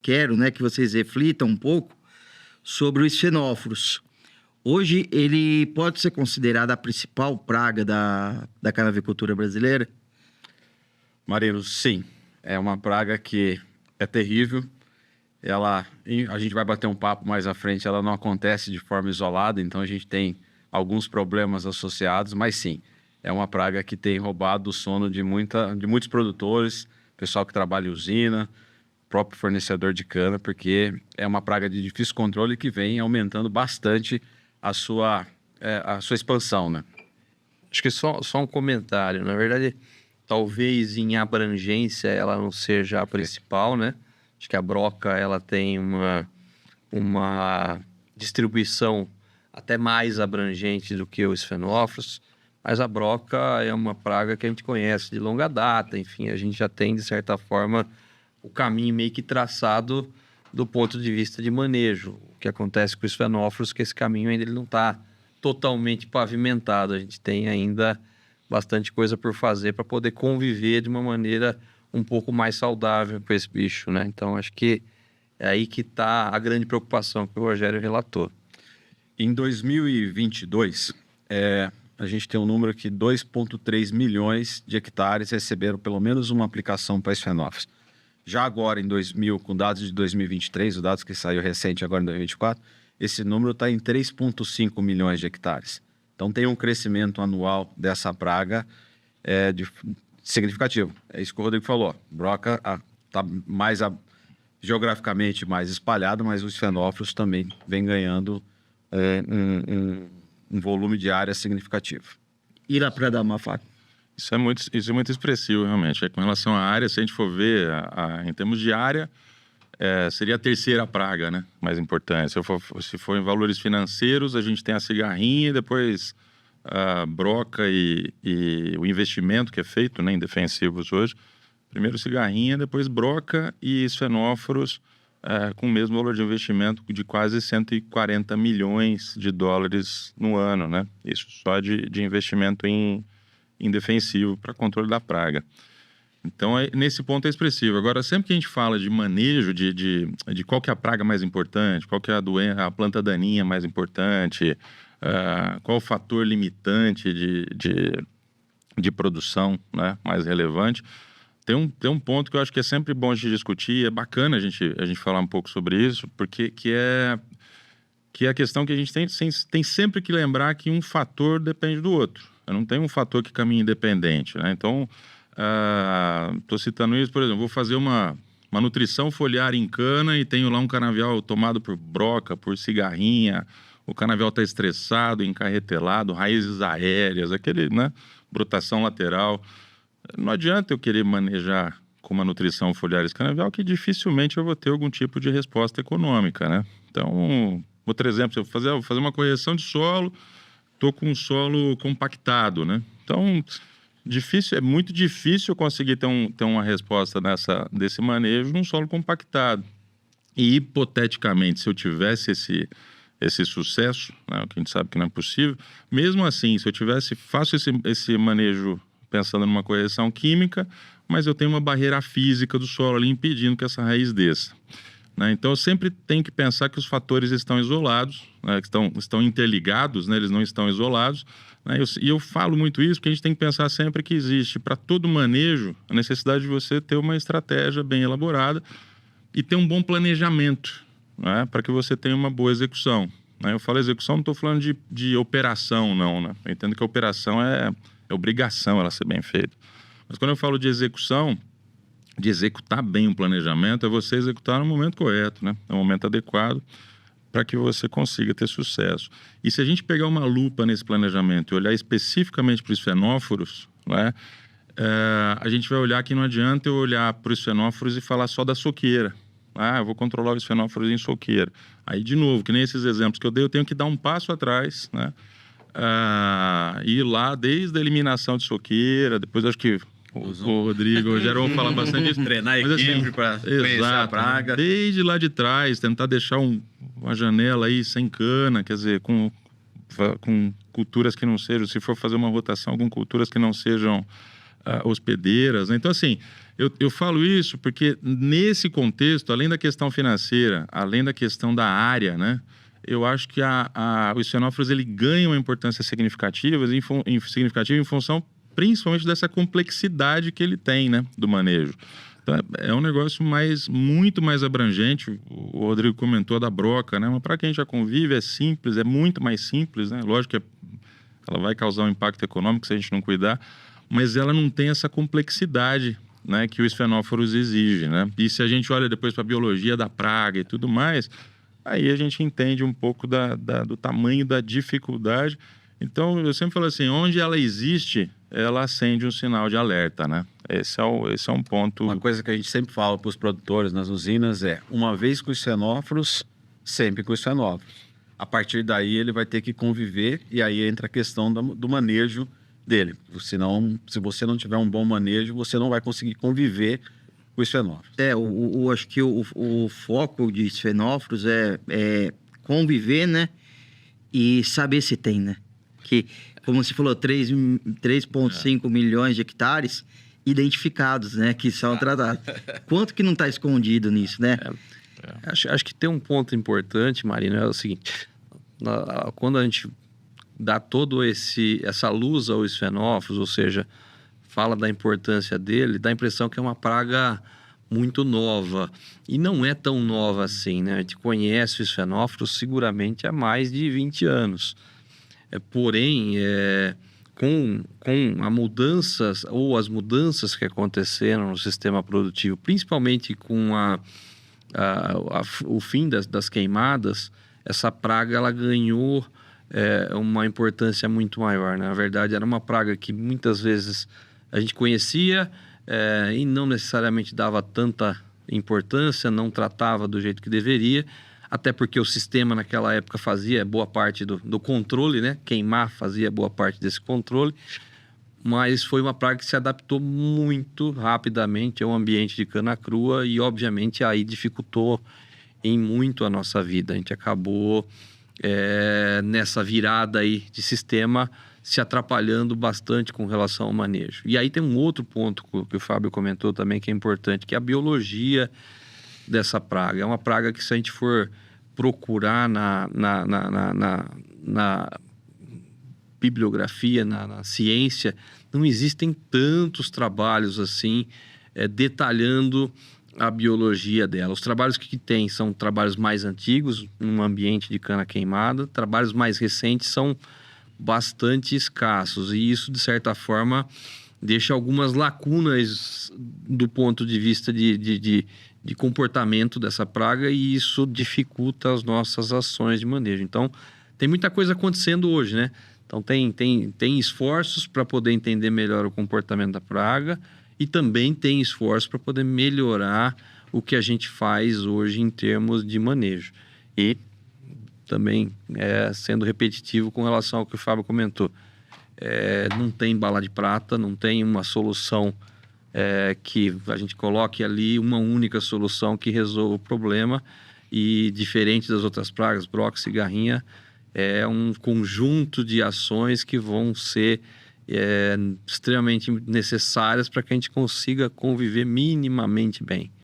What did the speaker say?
quero, né, que vocês reflitam um pouco sobre os xenóforos. Hoje, ele pode ser considerado a principal praga da canavicultura brasileira? Mariano, sim. É uma praga que é terrível. A gente vai bater um papo mais à frente, ela não acontece de forma isolada, então a gente tem alguns problemas associados, mas sim, é uma praga que tem roubado o sono de muitos produtores, pessoal que trabalha em usina, próprio fornecedor de cana, porque é uma praga de difícil controle que vem aumentando bastante a sua expansão, né? Acho que só um comentário. Na verdade, talvez em abrangência ela não seja a principal, né? Acho que a broca ela tem uma distribuição até mais abrangente do que os fenófilos, mas a broca é uma praga que a gente conhece de longa data. Enfim, a gente já tem, de certa forma, o caminho meio que traçado do ponto de vista de manejo. O que acontece com os fenófilos é que esse caminho ainda ele não está totalmente pavimentado. A gente tem ainda bastante coisa por fazer para poder conviver de uma maneira um pouco mais saudável com esse bicho, né? Então, acho que é aí que está a grande preocupação que o Rogério relatou. Em 2022, a gente tem um número que 2,3 milhões de hectares receberam pelo menos uma aplicação para esfenófilos. Já agora, com dados de 2023, os dados que saiu recente agora em 2024, esse número está em 3,5 milhões de hectares. Então, tem um crescimento anual dessa praga significativo. É isso que o Rodrigo falou. Broca está geograficamente mais espalhado, mas os fenófilos também vêm ganhando um volume de área significativo. E lá para dar uma faca? Isso é muito expressivo, realmente. Com relação à área, se a gente for ver, em termos de área, seria a terceira praga, né? Mais importante. Se for em valores financeiros, a gente tem a cigarrinha, depois a broca e o investimento que é feito, né, em defensivos hoje. Primeiro cigarrinha, depois broca e esfenóforos, com o mesmo valor de investimento de quase 140 milhões de dólares no ano, né? Isso só de investimento em defensivo para controle da praga. Então, nesse ponto é expressivo. Agora, sempre que a gente fala de manejo, de qual que é a praga mais importante, qual que é a planta daninha mais importante, qual o fator limitante de produção, né, mais relevante, tem um ponto que eu acho que é sempre bom a gente discutir, é bacana a gente falar um pouco sobre isso, porque que é a questão que a gente tem sempre que lembrar que um fator depende do outro. Não tem um fator que caminha independente, né? Então, estou citando isso, por exemplo, vou fazer uma nutrição foliar em cana e tenho lá um canavial tomado por broca, por cigarrinha, o canavial está estressado, encarretelado, raízes aéreas, né, brotação lateral. Não adianta eu querer manejar com uma nutrição foliar esse canavial, que dificilmente eu vou ter algum tipo de resposta econômica, né? Então, outro exemplo, se eu vou fazer uma correção de solo, estou com um solo compactado, né? Então, é muito difícil eu conseguir ter uma resposta desse manejo num solo compactado. E, hipoteticamente, se eu tivesse esse sucesso, né, que a gente sabe que não é possível, mesmo assim, se eu faço esse manejo pensando numa correção química, mas eu tenho uma barreira física do solo ali impedindo que essa raiz desça, né? Então, eu sempre tenho que pensar que os fatores estão isolados, né, que estão interligados, né, eles não estão isolados, né? E eu falo muito isso porque a gente tem que pensar sempre que existe, para todo manejo, a necessidade de você ter uma estratégia bem elaborada e ter um bom planejamento, né, para que você tenha uma boa execução, né? Eu falo execução, não estou falando de operação, não, né? Eu entendo que a operação é obrigação ela ser bem feita. Mas quando eu falo de execução, de executar bem o planejamento, é você executar no momento correto, né? No momento adequado, para que você consiga ter sucesso. E se a gente pegar uma lupa nesse planejamento e olhar especificamente para os fenóforos, né, a gente vai olhar que não adianta eu olhar para os fenóforos e falar só da soqueira. Eu vou controlar os fenóforos em soqueira. Aí, de novo, que nem esses exemplos que eu dei, eu tenho que dar um passo atrás, né? Ir lá desde a eliminação de soqueira, depois acho que o Rodrigo, o Rogério vão falar bastante disso. Treinar a equipe para conhecer a praga. Desde lá de trás, tentar deixar uma janela aí sem cana, quer dizer, com culturas que não sejam, se for fazer uma rotação com culturas que não sejam hospedeiras, né? Então, assim, eu falo isso porque nesse contexto, além da questão financeira, além da questão da área, né? Eu acho que os xenóforos ele ganha uma importância significativa em função principalmente dessa complexidade que ele tem, né? Do manejo. Então, é um negócio muito mais abrangente. O Rodrigo comentou da broca, né? Mas para quem já convive é simples, é muito mais simples, né? Lógico que ela vai causar um impacto econômico se a gente não cuidar, mas ela não tem essa complexidade, né, que os fenóforos exigem, né? E se a gente olha depois para a biologia da praga e tudo mais, aí a gente entende um pouco do tamanho da dificuldade. Então, eu sempre falo assim, onde ela existe, ela acende um sinal de alerta, né? Esse é um ponto... Uma coisa que a gente sempre fala para os produtores nas usinas é, uma vez com os xenóforos, sempre com os fenóforos. A partir daí, ele vai ter que conviver, e aí entra a questão do manejo dele. Senão, se você não tiver um bom manejo, você não vai conseguir conviver com os fenóforos. Acho que o foco de fenóforos é conviver, né? E saber se tem, né? Que, como você falou, 3,5 milhões de hectares identificados, né? Que são tratados. Quanto que não está escondido nisso, né? Acho que tem um ponto importante, Marino, é o seguinte. Quando a gente dá todo essa luz aos fenóforos, ou seja, fala da importância dele, dá a impressão que é uma praga muito nova. E não é tão nova assim, né? A gente conhece os fenóforos seguramente há mais de 20 anos. Porém, com a mudanças ou as mudanças que aconteceram no sistema produtivo, principalmente com o fim das queimadas, essa praga ela ganhou uma importância muito maior. Na verdade, era uma praga que muitas vezes a gente conhecia e não necessariamente dava tanta importância, não tratava do jeito que deveria, até porque o sistema naquela época fazia boa parte do controle, né? Queimar fazia boa parte desse controle, mas foi uma praga que se adaptou muito rapidamente ao ambiente de cana crua e, obviamente, aí dificultou em muito a nossa vida. A gente acabou nessa virada aí de sistema se atrapalhando bastante com relação ao manejo. E aí tem um outro ponto que o Fábio comentou também que é importante, que é a biologia dessa praga. É uma praga que, se a gente for procurar na bibliografia, na ciência, não existem tantos trabalhos assim detalhando a biologia dela. Os trabalhos que tem são trabalhos mais antigos, num ambiente de cana queimada. Trabalhos mais recentes são bastante escassos. E isso, de certa forma, deixa algumas lacunas do ponto de vista de comportamento dessa praga, e isso dificulta as nossas ações de manejo. Então, tem muita coisa acontecendo hoje, né? Então, tem esforços para poder entender melhor o comportamento da praga, e também tem esforço para poder melhorar o que a gente faz hoje em termos de manejo. E também, sendo repetitivo com relação ao que o Fábio comentou, não tem bala de prata, não tem uma solução que a gente coloque ali, uma única solução que resolva o problema. E diferente das outras pragas, broca, cigarrinha, é um conjunto de ações que vão ser extremamente necessárias para que a gente consiga conviver minimamente bem.